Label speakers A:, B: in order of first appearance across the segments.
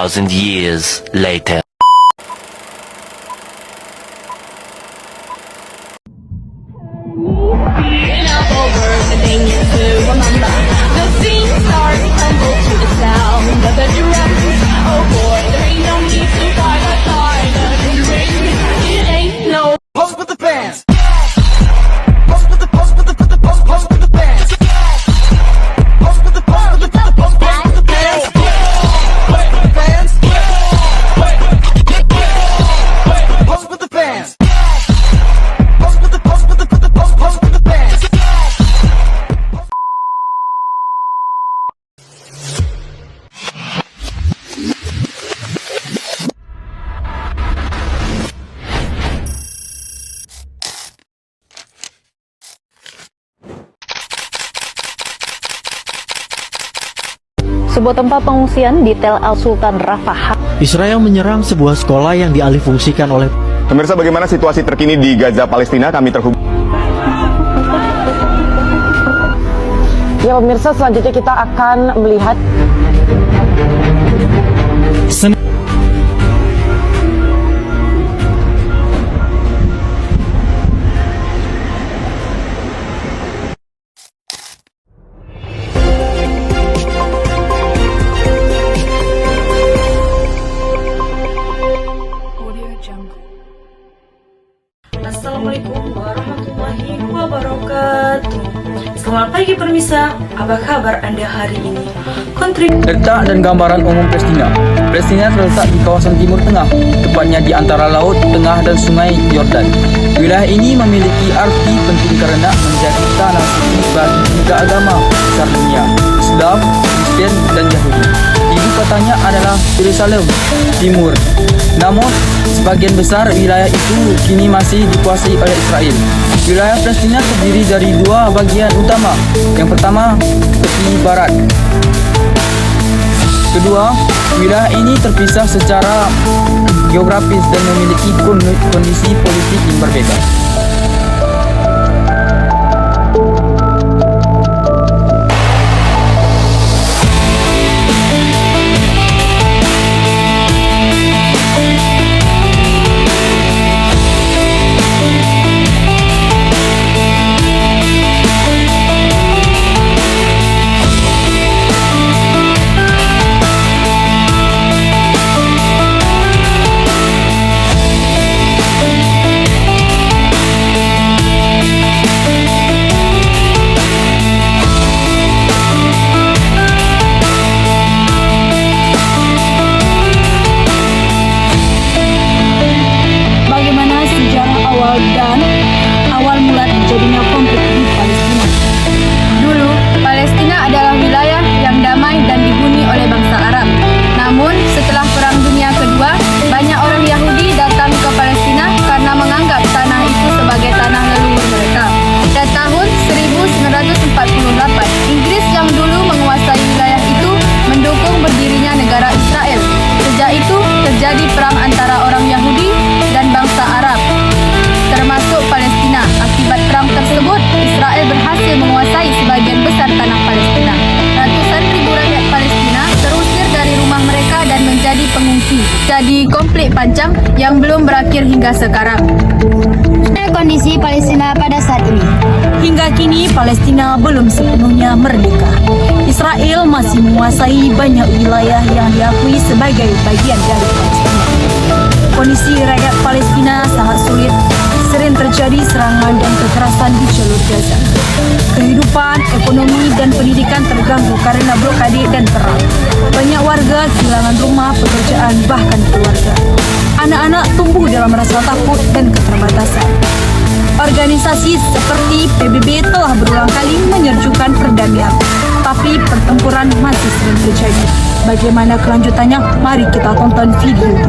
A: 2,000 years later.
B: Sebuah tempat pengungsian di Tel Al Sultan Rafah.
C: Israel menyerang sebuah sekolah yang dialihfungsikan oleh...
D: Pemirsa, bagaimana situasi terkini di Gaza, Palestina? Kami terhubung.
E: Ya pemirsa, selanjutnya kita akan melihat
F: Assalamualaikum warahmatullahi wabarakatuh. Selamat pagi pemirsa, apa kabar Anda hari ini?
G: Letak dan gambaran umum Palestina. Palestina terletak di kawasan Timur Tengah, tepatnya di antara Laut Tengah dan Sungai Yordan. Wilayah ini memiliki arti penting karena menjadi tanah suci bagi tiga agama besar dunia, Islam, Kristen, dan Yahudi. Ibu kotanya adalah Yerusalem Timur. Namun, sebagian besar wilayah itu kini masih dikuasai oleh Israel. Wilayah Palestina terdiri dari dua bagian utama. Yang pertama, tepi barat. Kedua, wilayah ini terpisah secara geografis dan memiliki kondisi politik yang berbeda.
F: Awal mula terjadinya konflik di Palestina. Dulu, Palestina adalah wilayah yang damai dan dihuni oleh bangsa Arab. Namun, setelah Perang Dunia Kedua, banyak orang Yahudi datang ke Palestina karena menganggap tanah itu sebagai tanah leluhur mereka. Pada tahun 1948, Inggris yang dulu menguasai wilayah itu mendukung berdirinya negara Israel. Sejak itu, terjadi perang antara orang Yahudi dan bangsa Arab, termasuk Palestina. Akibat perang tersebut, Israel berhasil menguasai sebagian besar tanah Palestina. Ratusan ribu rakyat Palestina terusir dari rumah mereka dan menjadi pengungsi. Jadi konflik panjang yang belum berakhir hingga sekarang.
H: Kondisi Palestina pada saat ini.
F: Hingga kini Palestina belum sepenuhnya merdeka. Israel masih menguasai banyak wilayah yang diakui sebagai bagian dari Palestina. Kondisi rakyat Palestina sangat sulit. Sering terjadi serangan dan kekerasan di jalur Gaza. Kehidupan, ekonomi, dan pendidikan terganggu karena blokade dan perang. Banyak warga kehilangan rumah, pekerjaan, bahkan keluarga. Anak-anak tumbuh dalam rasa takut dan keterbatasan. Organisasi seperti PBB telah berulang kali menyerjukan perdamaian, tapi pertempuran masih sering terjadi. Bagaimana kelanjutannya? Mari kita tonton video ini.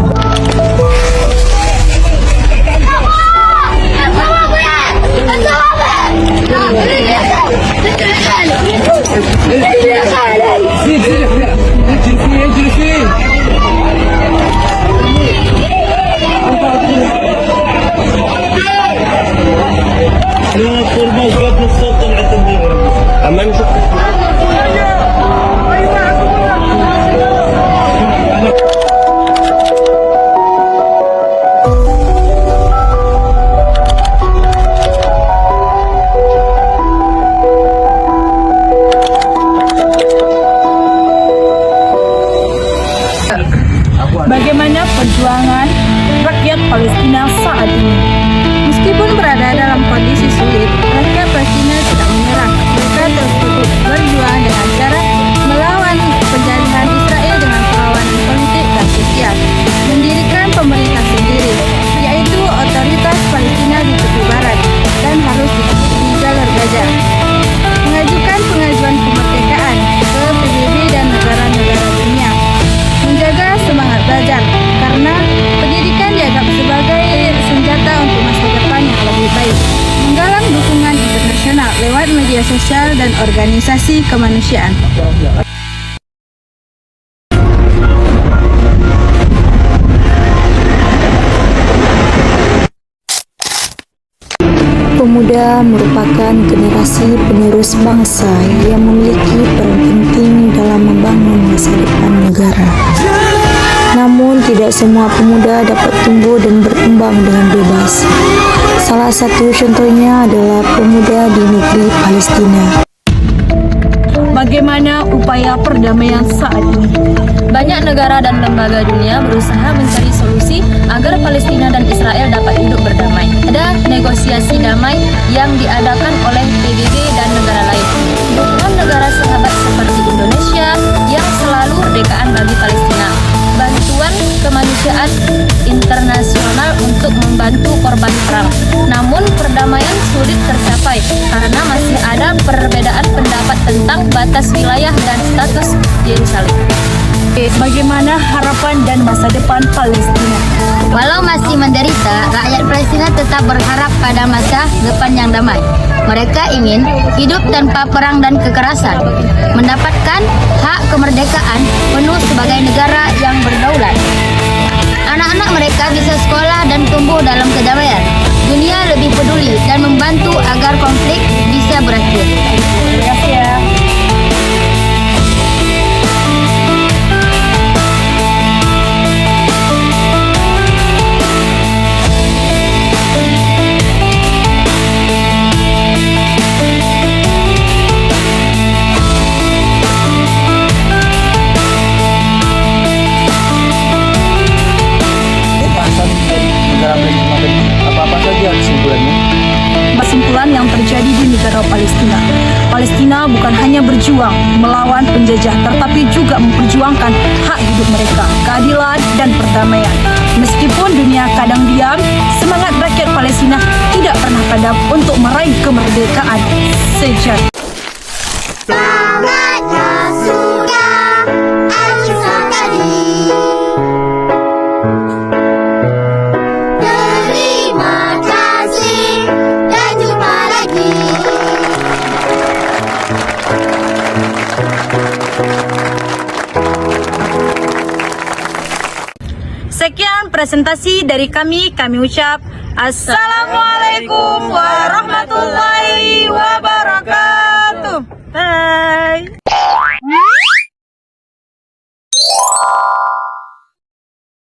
F: menggalang dukungan internasional lewat media sosial dan organisasi kemanusiaan.
I: Pemuda merupakan generasi penerus bangsa yang memiliki peran penting dalam membangun masa depan negara. Namun, tidak semua pemuda dapat tumbuh dan berkembang dengan bebas. Salah satu contohnya adalah pemuda di negeri Palestina.
F: Bagaimana upaya perdamaian saat ini?
J: Banyak negara dan lembaga dunia berusaha mencari solusi agar Palestina dan Israel dapat hidup berdamai. Ada negosiasi damai yang diadakan oleh PBB dan negara lain. Dukungan negara sahabat seperti Indonesia yang selalu rekaan bagi Palestina. Bantuan kemanusiaan internasional untuk membantu korban perang. Namun perdamaian sulit tercapai karena masih ada perbedaan pendapat tentang batas wilayah dan status Yerusalem.
F: Bagaimana harapan dan masa depan Palestina?
H: Walau masih menderita, rakyat Palestina tetap berharap pada masa depan yang damai. Mereka ingin hidup tanpa perang dan kekerasan, mendapatkan hak kemerdekaan penuh sebagai negara yang berdaulat. Anak-anak mereka bisa sekolah dan tumbuh dalam kedamaian. Dunia lebih peduli dan membantu agar konflik bisa berakhir.
F: Terima kasih ya.
G: Apa-apa saja kesimpulannya?
F: Kesimpulan yang terjadi di negara Palestina. Palestina bukan hanya berjuang melawan penjajah, tetapi juga memperjuangkan hak hidup mereka, keadilan dan perdamaian. Meskipun dunia kadang diam, semangat rakyat Palestina tidak pernah padam untuk meraih kemerdekaan sejati. Sekian presentasi dari kami ucap Assalamualaikum warahmatullahi wabarakatuh. Bye.